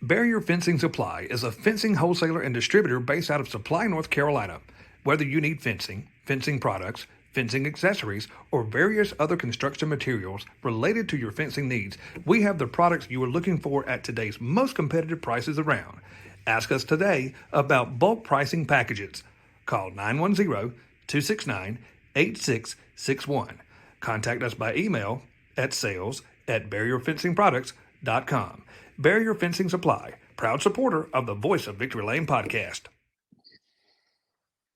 Barrier Fencing Supply is a fencing wholesaler and distributor based out of Supply, North Carolina. Whether you need fencing, fencing products, fencing accessories, or various other construction materials related to your fencing needs, we have the products you are looking for at today's most competitive prices around. Ask us today about bulk pricing packages. Call 910-269-8661. Contact us by email at sales@barrierfencingproducts.com. Barrier Fencing Supply, proud supporter of the Voice of Victory Lane podcast.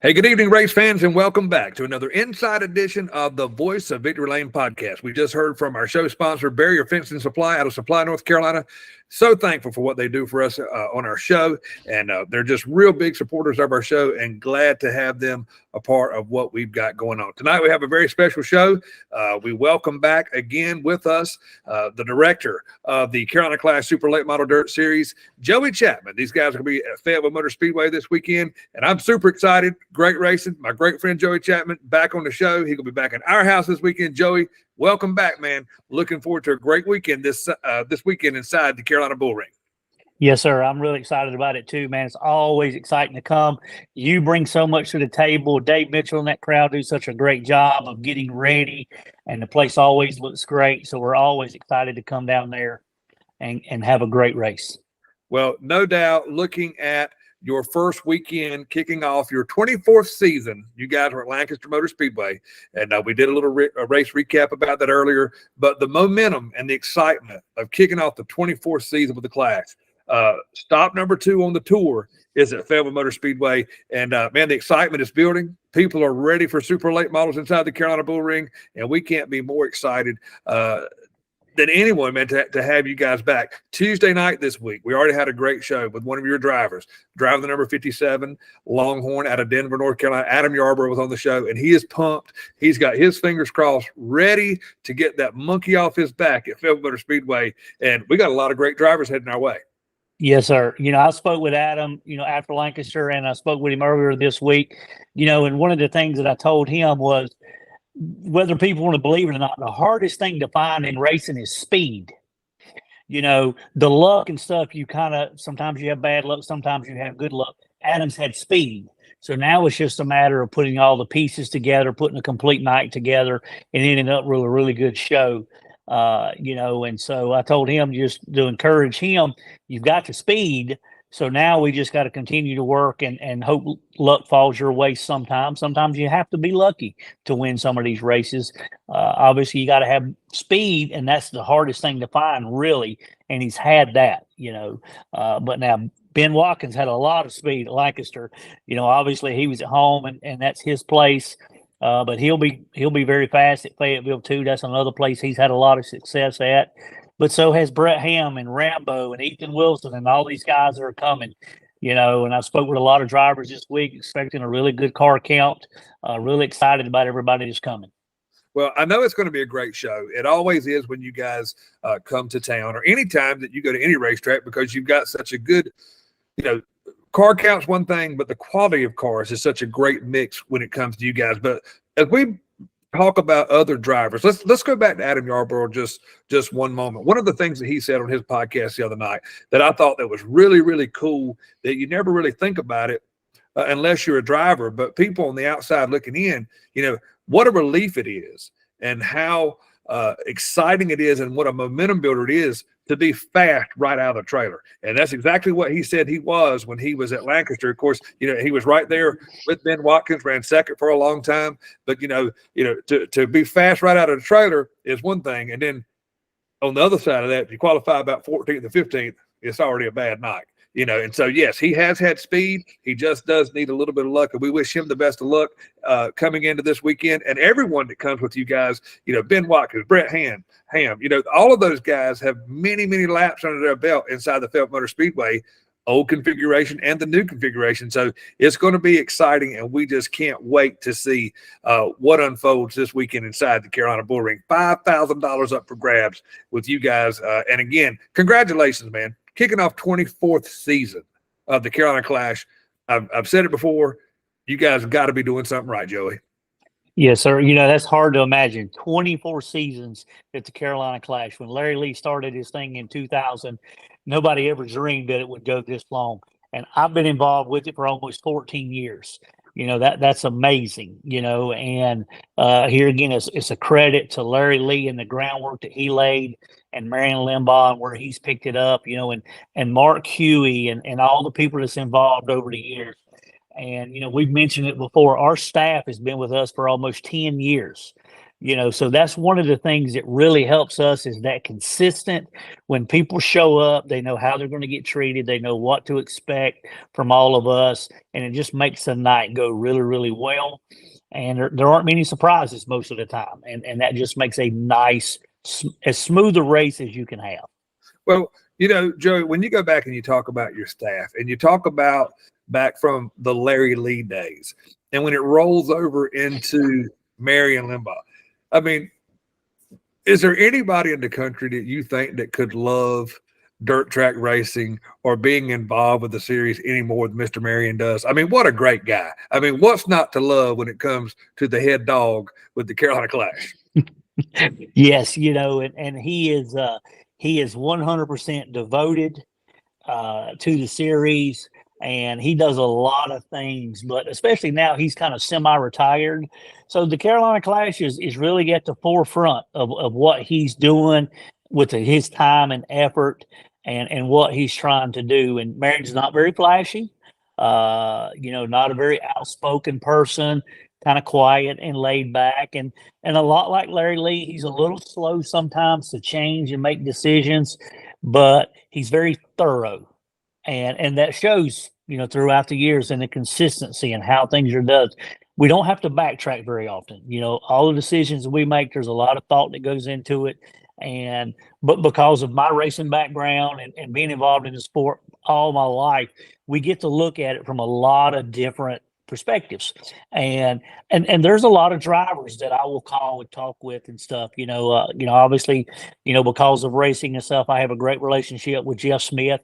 Hey, good evening, race fans, and welcome back to another inside edition of the Voice of Victory Lane podcast. We just heard from our show sponsor, Barrier Fencing Supply out of Supply, North Carolina. So thankful for what they do for us on our show, and they're just real big supporters of our show, and glad to have them a part of what we've got going on. Tonight we have a very special show. We welcome back again with us the director of the Carolina Clash Super Late Model Dirt Series, Joey Chapman. These guys are going to be at Fayetteville Motor Speedway this weekend, and I'm super excited. Great racing. My great friend Joey Chapman back on the show. He's going to be back in our house this weekend. Joey, welcome back, man. Looking forward to a great weekend this weekend inside the Carolina Bull Ring. Yes, sir. I'm really excited about it too, man. It's always exciting to come. You bring so much to the table. Dave Mitchell and that crowd do such a great job of getting ready, and the place always looks great. So we're always excited to come down there and have a great race. Well, no doubt, looking at your first weekend, kicking off your 24th season. You guys were at Lancaster Motor Speedway, and we did a little race recap about that earlier. But the momentum and the excitement of kicking off the 24th season with the Clash. Stop number 2 on the tour is at Fayetteville Motor Speedway, and man, the excitement is building. People are ready for super late models inside the Carolina Bull Ring, and we can't be more excited than anyone, man, to have you guys back. Tuesday night this week, we already had a great show with one of your drivers, driving the number 57 Longhorn out of Denver, North Carolina. Adam Yarborough was on the show, and he is pumped. He's got his fingers crossed, ready to get that monkey off his back at Fayetteville Motor Speedway, and we got a lot of great drivers heading our way. Yes, sir. I spoke with Adam, after Lancaster, and I spoke with him earlier this week, and one of the things that I told him was, whether people want to believe it or not, the hardest thing to find in racing is speed. The luck and stuff, sometimes you have bad luck, sometimes you have good luck. Adam's had speed. So now it's just a matter of putting all the pieces together, putting a complete night together, and ending up with a really good show. And so I told him just to encourage him, you've got the speed. So now we just got to continue to work and hope luck falls your way sometimes. Sometimes you have to be lucky to win some of these races. Obviously, you got to have speed, and that's the hardest thing to find, really. And he's had that, But now Ben Watkins had a lot of speed at Lancaster. Obviously he was at home, and that's his place. But he'll be very fast at Fayetteville too. That's another place he's had a lot of success at. But so has Brett Ham and Rambo and Ethan Wilson and all these guys that are coming, and I spoke with a lot of drivers this week, expecting a really good car count, really excited about everybody that's coming. Well, I know it's going to be a great show. It always is when you guys come to town, or anytime that you go to any racetrack, because you've got such a good, car count's one thing, but the quality of cars is such a great mix when it comes to you guys. But as we talk about other drivers, let's go back to Adam Yarborough just one moment. One of the things that he said on his podcast the other night that I thought that was really, really cool, that you never really think about it unless you're a driver, but people on the outside looking in, what a relief it is, and how exciting it is, and what a momentum builder it is to be fast right out of the trailer. And that's exactly what he said he was when he was at Lancaster. Of course, he was right there with Ben Watkins, ran second for a long time. But, to be fast right out of the trailer is one thing. And then on the other side of that, if you qualify about 14th or 15th, it's already a bad night. And so, yes, he has had speed. He just does need a little bit of luck, and we wish him the best of luck coming into this weekend. And everyone that comes with you guys, Ben Watkins, Brett Ham, all of those guys have many, many laps under their belt inside the Fayetteville Motor Speedway, old configuration and the new configuration. So it's going to be exciting, and we just can't wait to see what unfolds this weekend inside the Carolina Bull Ring. $5,000 up for grabs with you guys. And again, congratulations, man. Kicking off 24th season of the Carolina Clash. I've said it before. You guys got to be doing something right, Joey. Yes, sir. That's hard to imagine. 24 seasons at the Carolina Clash. When Larry Lee started his thing in 2000, nobody ever dreamed that it would go this long. And I've been involved with it for almost 14 years. That's amazing. And here again, it's a credit to Larry Lee and the groundwork that he laid, and Marion Limbaugh and where he's picked it up. And Mark Huey and all the people that's involved over the years. And we've mentioned it before. Our staff has been with us for almost 10 years. So that's one of the things that really helps us, is that consistent. When people show up, they know how they're going to get treated. They know what to expect from all of us, and it just makes the night go really, really well. And there aren't many surprises most of the time, and that just makes a nice, as smooth a race as you can have. Well, Joey, when you go back and you talk about your staff, and you talk about back from the Larry Lee days, and when it rolls over into Marion Limbaugh, I mean, is there anybody in the country that you think that could love dirt track racing or being involved with the series any more than Mr. Marion does? I mean, what a great guy. I mean, what's not to love when it comes to the head dog with the Carolina Clash? Yes, and he is 100% devoted to the series, and he does a lot of things, but especially now he's kind of semi-retired. So the Carolina Clash is really at the forefront of what he's doing with his time and effort, and what he's trying to do. And Marion's not very flashy, not a very outspoken person, kind of quiet and laid back, and a lot like Larry Lee. He's a little slow sometimes to change and make decisions, but he's very thorough, and that shows throughout the years, and the consistency and how things are done. We don't have to backtrack very often. All the decisions we make, there's a lot of thought that goes into it. But because of my racing background and being involved in the sport all my life, we get to look at it from a lot of different perspectives. And there's a lot of drivers that I will call and talk with and stuff. Obviously, because of racing and stuff, I have a great relationship with Jeff Smith.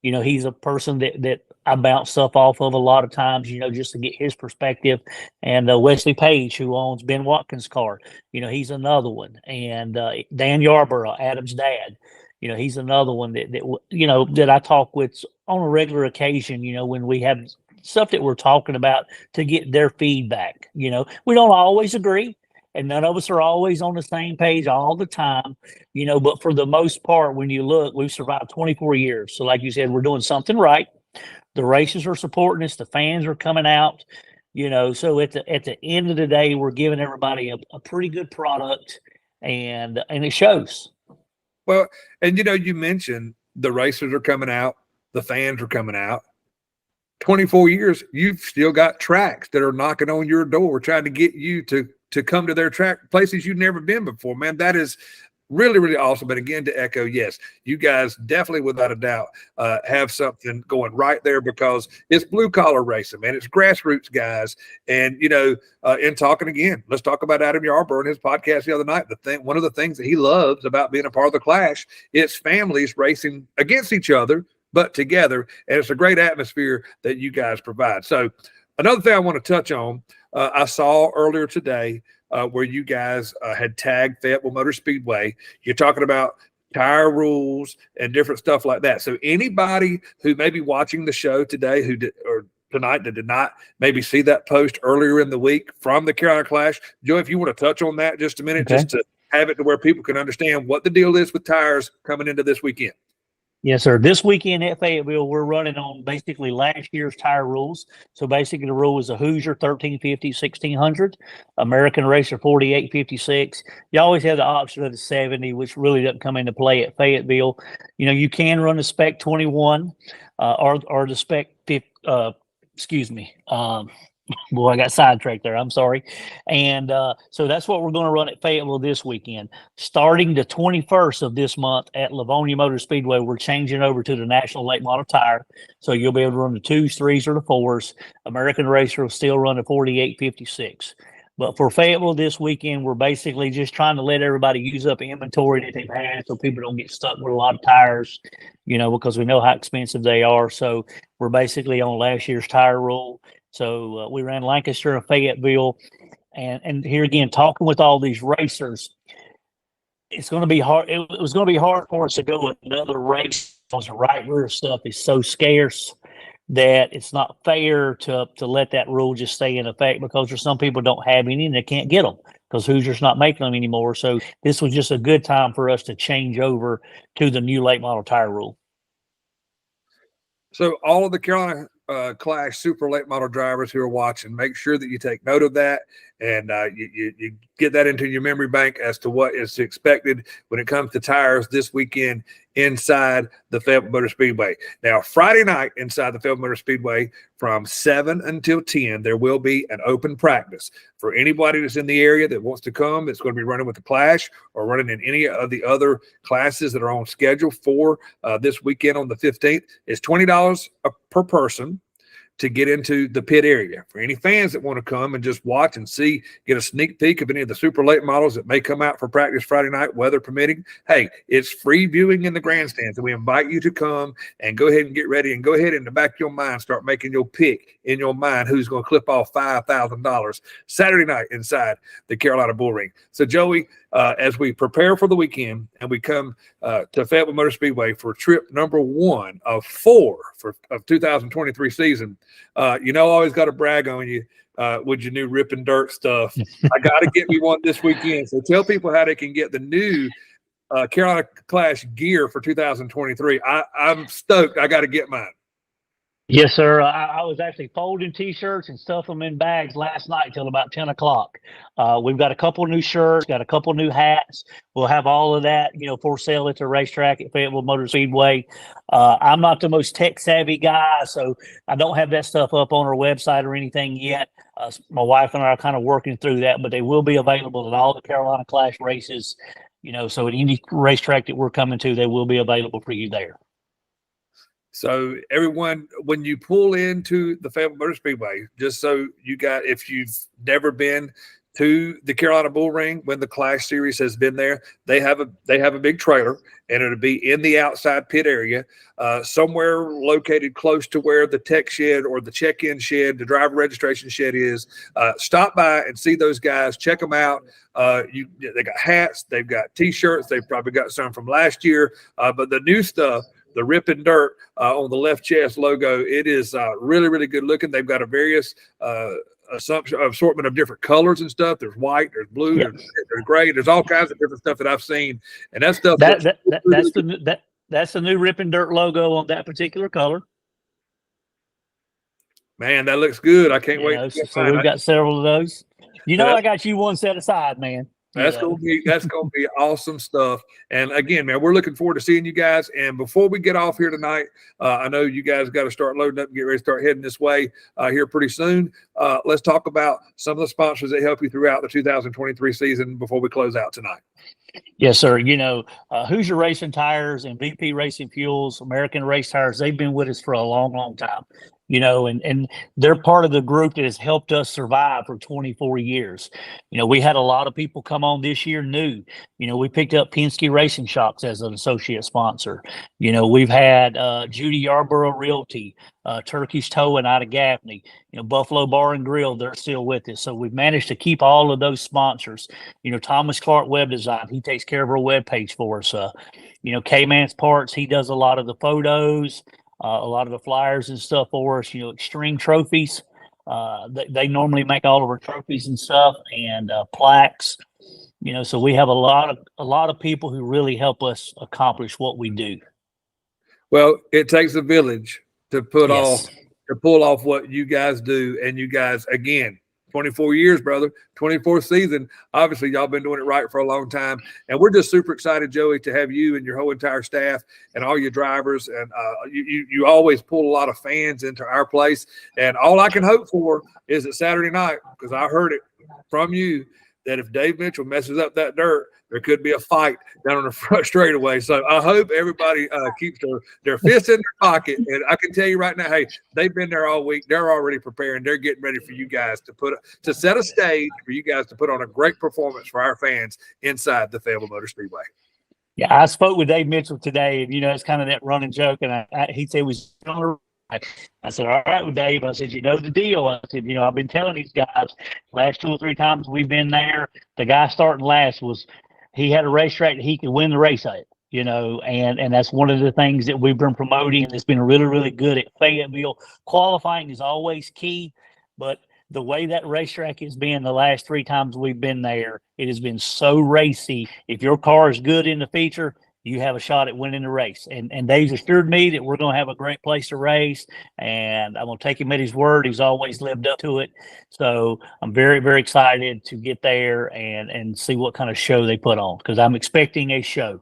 He's a person that I bounce stuff off of a lot of times, just to get his perspective. And Wesley Page, who owns Ben Watkins' car, he's another one. And Dan Yarborough, Adam's dad, he's another one that I talk with on a regular occasion, when we have stuff that we're talking about, to get their feedback. We don't always agree, and none of us are always on the same page all the time, but for the most part, when you look, we've survived 24 years. So like you said, we're doing something right. The races are supporting us. The fans are coming out, so at the end of the day, we're giving everybody a pretty good product, and it shows. Well, and you mentioned the racers are coming out, the fans are coming out. 24 years, you've still got tracks that are knocking on your door trying to get you to come to their track, places you've never been before. Man, that is really, really awesome. But again, to echo, yes, you guys definitely, without a doubt, have something going right there, because it's blue collar racing, man. It's grassroots guys. And, in talking again, let's talk about Adam Yarborough and his podcast the other night. One of the things that he loves about being a part of the Clash, it's families racing against each other, but together. And it's a great atmosphere that you guys provide. So another thing I want to touch on, I saw earlier today where you guys had tagged Fayetteville Motor Speedway. You're talking about tire rules and different stuff like that. So anybody who may be watching the show today or tonight that did not maybe see that post earlier in the week from the Carolina Clash, Joe, if you want to touch on that just a minute, okay, just to have it to where people can understand what the deal is with tires coming into this weekend. Yes, sir. This weekend at Fayetteville, we're running on basically last year's tire rules. So basically the rule is a Hoosier 1350, 1600, American Racer 4856. You always have the option of the 70, which really doesn't come into play at Fayetteville. You can run the Spec 21 or the Spec 50, boy, I got sidetracked there. I'm sorry. And so that's what we're going to run at Fayetteville this weekend. Starting the 21st of this month at Livonia Motor Speedway, we're changing over to the National Late Model tire. So you'll be able to run the 2s, 3s, or the 4s. American Racer will still run the 4856. But for Fayetteville this weekend, we're basically just trying to let everybody use up inventory that they've had, so people don't get stuck with a lot of tires, because we know how expensive they are. So we're basically on last year's tire rule. So we ran Lancaster and Fayetteville, and here again, talking with all these racers, it's going to be hard. It was going to be hard for us to go another race because the right rear stuff is so scarce that it's not fair to let that rule just stay in effect, because there's some people don't have any and they can't get them because Hoosier's not making them anymore. So this was just a good time for us to change over to the new late model tire rule. So all of the Carolina Clash super late model drivers who are watching, make sure that you take note of that, and you get that into your memory bank as to what is expected when it comes to tires this weekend inside the Fayetteville Motor Speedway. Now, Friday night inside the Fayetteville Motor Speedway from 7 until 10, there will be an open practice. For anybody that's in the area that wants to come, that's going to be running with the Clash or running in any of the other classes that are on schedule for this weekend on the 15th, it's $20 per person to get into the pit area. For any fans that want to come and just watch and see, get a sneak peek of any of the super late models that may come out for practice Friday night, weather permitting, hey, it's free viewing in the grandstands. And we invite you to come and go ahead and get ready and go ahead in the back of your mind, start making your pick in your mind who's going to clip off $5,000 Saturday night inside the Carolina Bull Ring. So, Joey, as we prepare for the weekend and we come to Fayetteville Motor Speedway for trip number 1 of 4 of 2023 season, I always got to brag on you with your new Rip and Dirt stuff. I got to get me one this weekend. So tell people how they can get the new Carolina Clash gear for 2023. I'm stoked. I got to get mine. Yes, sir. I was actually folding T-shirts and stuff them in bags last night till about 10 o'clock. We've got a couple new shirts, got a couple new hats. We'll have all of that, for sale at the racetrack at Fayetteville Motor Speedway. I'm not the most tech savvy guy, so I don't have that stuff up on our website or anything yet. My wife and I are kind of working through that, but they will be available at all the Carolina Clash races. So at any racetrack that we're coming to, they will be available for you there. So everyone, when you pull into the Fayetteville Motor Speedway, just so if you've never been to the Carolina Bull Ring when the Clash Series has been there, they have a big trailer, and it'll be in the outside pit area, somewhere located close to where the tech shed or the check-in shed, the driver registration shed is. Stop by and see those guys. Check them out. They got hats, they've got T-shirts, they've probably got some from last year, but the new stuff, the Rip and Dirt on the left chest logo, it is really, really good looking. They've got a various assortment of different colors and stuff. There's white, there's blue, Yep. there's gray. There's all kinds of different stuff that I've seen, and that stuff. That's the new Rip and Dirt logo on that particular color. Man, that looks good. I can't wait. So we've got several of those. I got you one set aside, man. That's gonna be awesome stuff. And again, man, we're looking forward to seeing you guys. And before we get off here tonight, I know you guys got to start loading up and get ready to start heading this way here pretty soon. Let's talk about some of the sponsors that help you throughout the 2023 season before we close out tonight. Yes, sir. Hoosier Racing Tires and VP Racing Fuels, American Race Tires, they've been with us for a long, long time. And they're part of the group that has helped us survive for 24 years. We had a lot of people come on this year new. We picked up Penske Racing Shops as an associate sponsor. We've had Judy Yarborough Realty, Turkish Towing out of Gaffney, Buffalo Bar and Grill, they're still with us. So we've managed to keep all of those sponsors. Thomas Clark Web Design, he takes care of our webpage for us. K-Man's Parts, he does a lot of the photos, a lot of the flyers and stuff for us. Extreme Trophies, they normally make all of our trophies and stuff, and plaques. So we have a lot of people who really help us accomplish what we do. Well, it takes a village to pull off what you guys do, and you guys, again, 24 years, brother, 24th season. Obviously, y'all been doing it right for a long time. And we're just super excited, Joey, to have you and your whole entire staff and all your drivers. And you always pull a lot of fans into our place. And all I can hope for is that Saturday night, because I heard it from you, that if Dave Mitchell messes up that dirt, there could be a fight down on the front straightaway. So I hope everybody keeps their fists in their pocket. And I can tell you right now, hey, they've been there all week. They're already preparing. They're getting ready for you guys to set a stage for you guys to put on a great performance for our fans inside the Fayetteville Motor Speedway. Yeah, I spoke with Dave Mitchell today, and it's kind of that running joke. And he said I said, all right, with Dave. I said, the deal. I said, I've been telling these guys last 2 or 3 times we've been there. The guy starting last he had a racetrack that he could win the race at. and that's one of the things that we've been promoting. It's been really, really good at Fayetteville. Qualifying is always key, but the way that racetrack has been the last 3 times we've been there, it has been so racy. If your car is good in the feature, you have a shot at winning the race. And Dave's assured me that we're going to have a great place to race, and I'm going to take him at his word. He's always lived up to it. So I'm very, very excited to get there and see what kind of show they put on, because I'm expecting a show.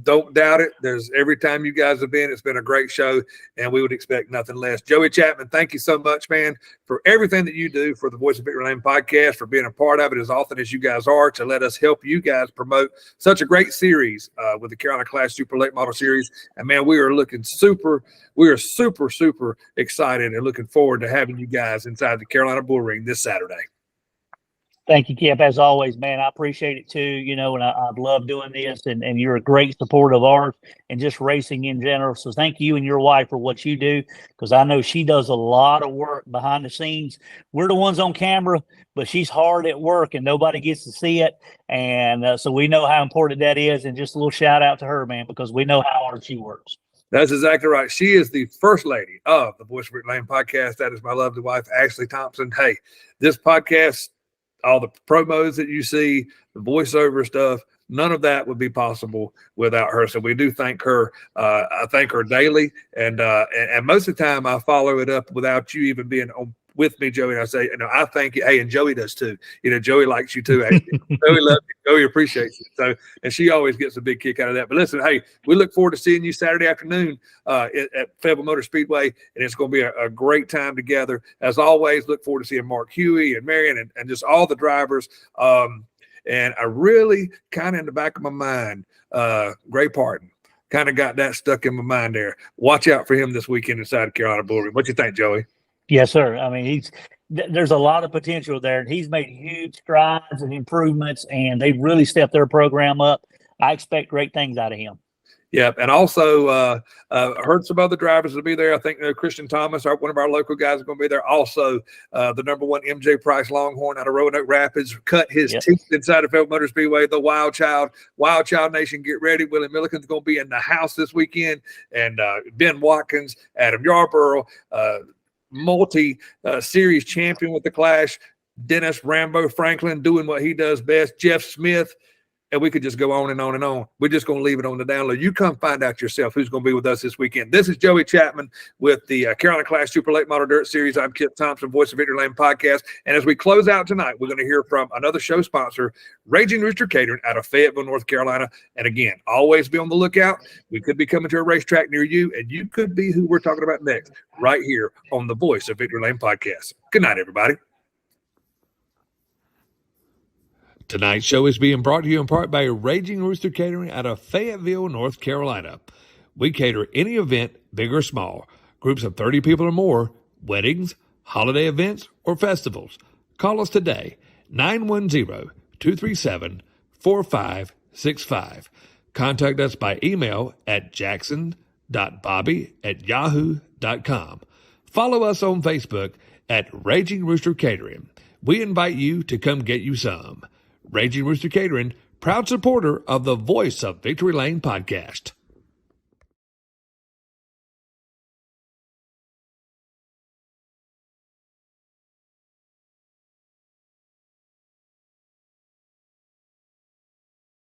Don't doubt it. There's every time you guys have been, it's been a great show, and we would expect nothing less. Joey Chapman, thank you so much, man, for everything that you do for the Voice of Victory Lane podcast, for being a part of it as often as you guys are, to let us help you guys promote such a great series with the Carolina Class Super Late Model Series. And man, we are super excited and looking forward to having you guys inside the Carolina Bull Ring this Saturday. Thank you, Kip. As always, man, I appreciate it too. And I love doing this, and you're a great supporter of ours and just racing in general. So thank you and your wife for what you do, because I know she does a lot of work behind the scenes. We're the ones on camera, but she's hard at work and nobody gets to see it. And so we know how important that is. And just a little shout out to her, man, because we know how hard she works. That's exactly right. She is the first lady of the Voice of Victory Lane podcast. That is my lovely wife, Ashley Thompson. Hey, this podcast, all the promos that you see, the voiceover stuff, none of that would be possible without her. So we do thank her. I thank her daily. And most of the time I follow it up without you even being on with me, Joey. And I say, I thank you. Hey, and Joey does too. Joey likes you too. Hey, Joey loves you. Joey appreciates you. So, and she always gets a big kick out of that. But listen, hey, we look forward to seeing you Saturday afternoon at Fayetteville Motor Speedway, and it's going to be a great time together. As always, look forward to seeing Mark Huey and Marion and just all the drivers. And I really kind of in the back of my mind, Gray Parton, kind of got that stuck in my mind there. Watch out for him this weekend inside the Carolina Bull Ring. What you think, Joey? Yes, sir. I mean, there's a lot of potential there, and he's made huge strides and improvements, and they've really stepped their program up. I expect great things out of him. Yeah, and also heard some other drivers will be there. I think Christian Thomas, one of our local guys, is going to be there. Also, the number 1 MJ Price Longhorn out of Roanoke Rapids cut his teeth inside of Fayetteville Motor Speedway. The Wild Child Nation, get ready. Willie Milliken's going to be in the house this weekend, and Ben Watkins, Adam Yarborough, multi-series champion with the Clash, Dennis Rambo Franklin doing what he does best, Jeff Smith, and we could just go on and on and on. We're just going to leave it on the download. You come find out yourself who's going to be with us this weekend. This is Joey Chapman with the Carolina Clash Super Late Model Dirt Series. I'm Kip Thompson, Voice of Victory Lane podcast. And as we close out tonight, we're going to hear from another show sponsor, Raging Rooster Catering out of Fayetteville, North Carolina. And again, always be on the lookout. We could be coming to a racetrack near you, and you could be who we're talking about next, right here on the Voice of Victory Lane podcast. Good night, everybody. Tonight's show is being brought to you in part by Raging Rooster Catering out of Fayetteville, North Carolina. We cater any event, big or small, groups of 30 people or more, weddings, holiday events, or festivals. Call us today, 910-237-4565. Contact us by email at jackson.bobby@yahoo.com. Follow us on Facebook at Raging Rooster Catering. We invite you to come get you some. Raging Rooster Catering, proud supporter of the Voice of Victory Lane podcast.